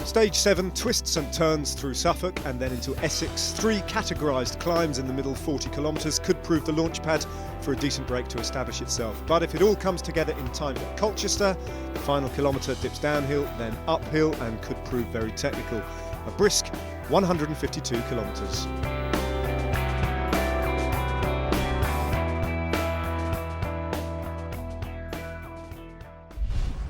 Stage 7 twists and turns through Suffolk and then into Essex. 3 categorised climbs in the middle 40 kilometres could prove the launchpad for a decent break to establish itself. But if it all comes together in time for Colchester, the final kilometre dips downhill, then uphill and could prove very technical. A brisk 152 kilometres.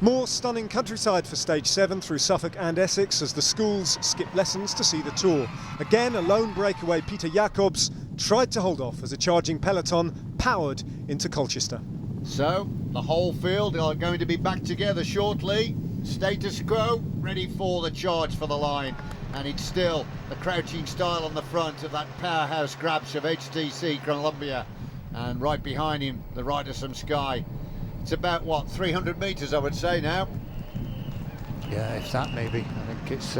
More stunning countryside for Stage 7 through Suffolk and Essex as the schools skip lessons to see the tour. Again, a lone breakaway Peter Jacobs tried to hold off as a charging peloton powered into Colchester. So, the whole field are going to be back together shortly. Status quo, ready for the charge for the line. And it's still the crouching style on the front of that powerhouse grabs of HTC Columbia. And right behind him, the riders from Sky. It's about, what, 300 metres, I would say now? Yeah, if that maybe. I think it's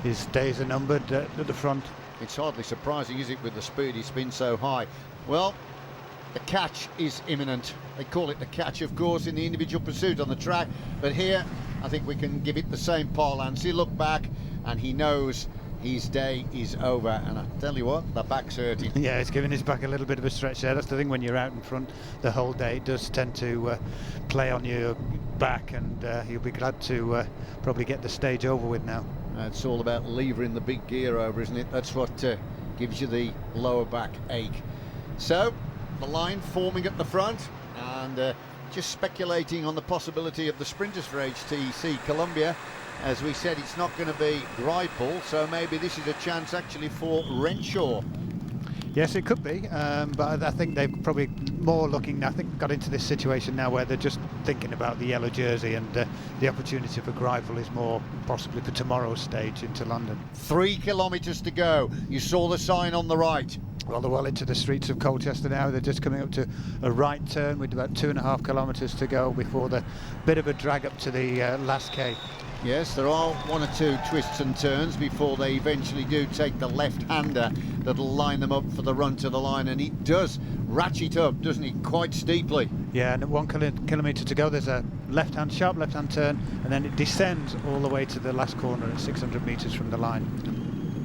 his days are numbered at the front. It's hardly surprising, is it, with the speed he's been so high? Well, the catch is imminent. They call it the catch, of course, in the individual pursuit on the track. But here, I think we can give it the same parlance. He looked back and he knows his day is over, and I tell you what, the back's hurting. Yeah, it's giving his back a little bit of a stretch there. That's the thing, when you're out in front the whole day, it does tend to play on your back, and you'll be glad to probably get the stage over with now. It's all about levering the big gear over, isn't it? That's what gives you the lower back ache. So, the line forming at the front, and just speculating on the possibility of the sprinters for HTC Columbia. As we said, it's not going to be Greipel, so maybe this is a chance actually for Renshaw. Yes, it could be, but I think they've probably more looking, I think, got into this situation now where they're just thinking about the yellow jersey, and the opportunity for Greipel is more possibly for tomorrow's stage into London. 3 kilometres to go. You saw the sign on the right. Well, they're well into the streets of Colchester now. They're just coming up to a right turn with about 2.5 kilometres to go before the bit of a drag up to the last K. Yes, there are 1 or 2 twists and turns before they eventually do take the left-hander that'll line them up for the run to the line, and it does ratchet up, doesn't it, quite steeply. Yeah, and at 1 kilometre to go, there's a sharp left-hand turn, and then it descends all the way to the last corner at 600 metres from the line.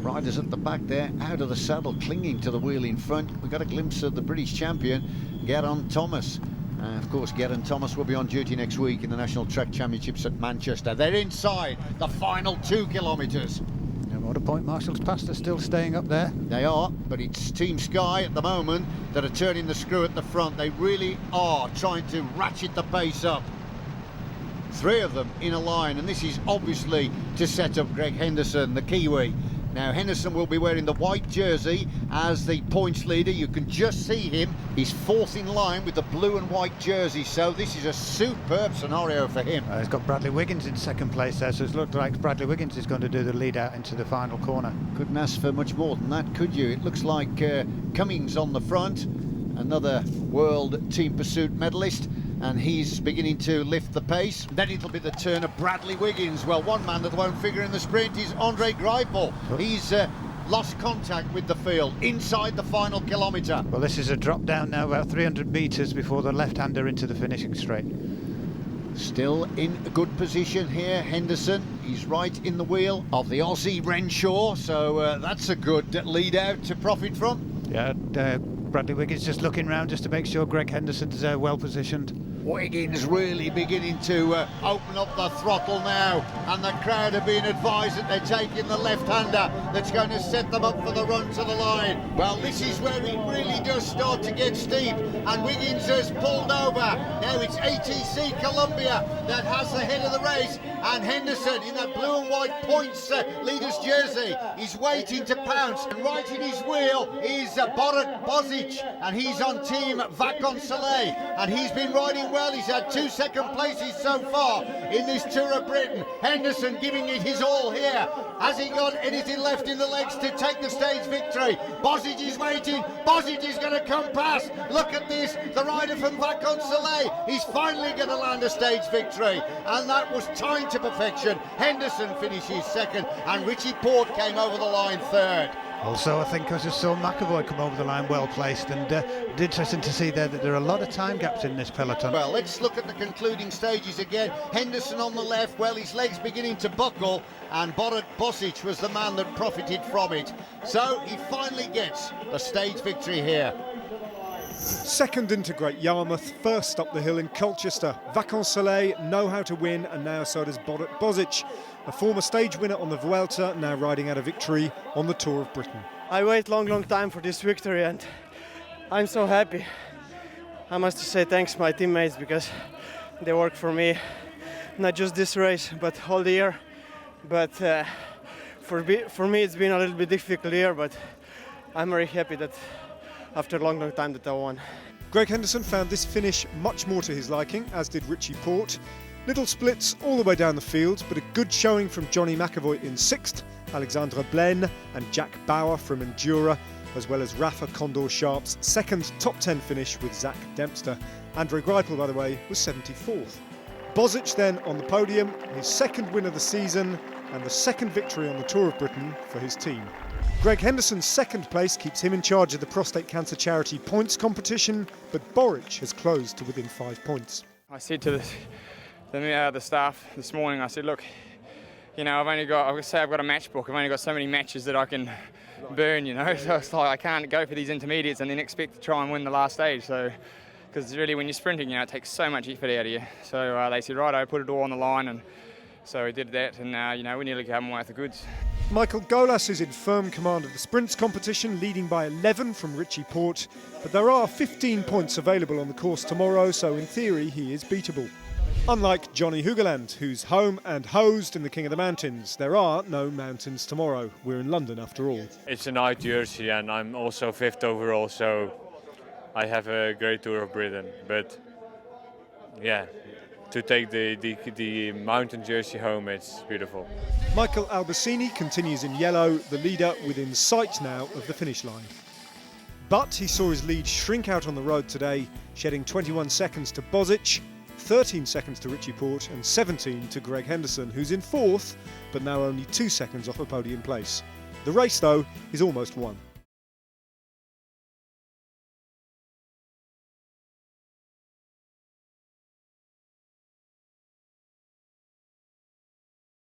Riders at the back there, out of the saddle, clinging to the wheel in front. We got a glimpse of the British champion, Geraint Thomas. Of course, Geraint Thomas will be on duty next week in the National Track Championships at Manchester. They're inside the final 2 kilometres. And what a point Marshall's past are still staying up there. They are, but it's Team Sky at the moment that are turning the screw at the front. They really are trying to ratchet the pace up. 3 of them in a line, and this is obviously to set up Greg Henderson, the Kiwi. Now, Henderson will be wearing the white jersey as the points leader. You can just see him. He's 4th in line with the blue and white jersey, so this is a superb scenario for him. He's got Bradley Wiggins in 2nd place there, so it looks like Bradley Wiggins is going to do the lead out into the final corner. Couldn't ask for much more than that, could you? It looks like Cummings on the front, another World Team Pursuit medalist, and he's beginning to lift the pace. Then it'll be the turn of Bradley Wiggins. Well, one man that won't figure in the sprint is Andre Greipel. He's lost contact with the field inside the final kilometre. Well, this is a drop down now, about 300 metres before the left-hander into the finishing straight. Still in a good position here, Henderson. He's right in the wheel of the Aussie Renshaw, so that's a good lead out to profit from. Yeah, Bradley Wiggins just looking round just to make sure Greg Henderson's well positioned. Wiggins really beginning to open up the throttle now, and the crowd are being advised that they're taking the left-hander that's going to set them up for the run to the line. Well, this is where it really does start to get steep, and Wiggins has pulled over. Now it's ATC Columbia that has the head of the race, and Henderson in that blue and white points leader's jersey is waiting to pounce, and right in his wheel is Borut Bozic, and he's on Team Vakon Soleil, and he's been riding well. He's had 2 second places so far in this Tour of Britain. Henderson giving it his all here. Has he got anything left in the legs to take the stage victory? Bozic is waiting. Bozic is going to come past. Look at this. The rider from Vakon Soleil. He's finally going to land a stage victory. And that was timed to perfection. Henderson finishes 2nd, and Richie Port came over the line 3rd. Also, I think I just saw McAvoy come over the line well placed, and interesting to see there that there are a lot of time gaps in this peloton. Well, let's look at the concluding stages again. Henderson on the left, well, his legs beginning to buckle, and Bosic was the man that profited from it. So he finally gets the stage victory here. Second into Great Yarmouth, first up the hill in Colchester. Vacances Soleil know how to win, and now so does Bosic, a former stage winner on the Vuelta, now riding out a victory on the Tour of Britain. I wait long time for this victory, and I'm so happy. I must say thanks to my teammates, because they work for me, not just this race, but all the year. But for me it's been a little bit difficult year, but I'm very happy that after a long time that I won. Greg Henderson found this finish much more to his liking, as did Richie Porte. Little splits all the way down the field, but a good showing from Johnny McAvoy in 6th, Alexandre Blaine and Jack Bauer from Endura, as well as Rafa Condor Sharp's 2nd top 10 finish with Zach Dempster. Andre Greipel, by the way, was 74th. Bosic then on the podium, his 2nd win of the season and the 2nd victory on the Tour of Britain for his team. Greg Henderson's 2nd place keeps him in charge of the prostate cancer charity points competition, but Boric has closed to within 5 points. I said to the staff this morning, I said, look, you know, I've got a matchbook. I've only got so many matches that I can burn, you know. So it's like I can't go for these intermediates and then expect to try and win the last stage. So, because really when you're sprinting, you know, it takes so much effort out of you. So they said, right, I put it all on the line, and so we did that, and you know, we nearly came away with the goods. Michael Golas is in firm command of the sprints competition, leading by 11 from Richie Porte, but there are 15 points available on the course tomorrow, so in theory he is beatable. Unlike Johnny Hoogerland, who's home and hosed in the King of the Mountains, there are no mountains tomorrow. We're in London after all. It's a nice jersey, and I'm also 5th overall, so I have a great Tour of Britain. But yeah, to take the mountain jersey home, it's beautiful. Michael Albacini continues in yellow, the leader within sight now of the finish line. But he saw his lead shrink out on the road today, shedding 21 seconds to Bosic, 13 seconds to Richie Porte and 17 to Greg Henderson, who's in 4th, but now only 2 seconds off a podium place. The race, though, is almost won.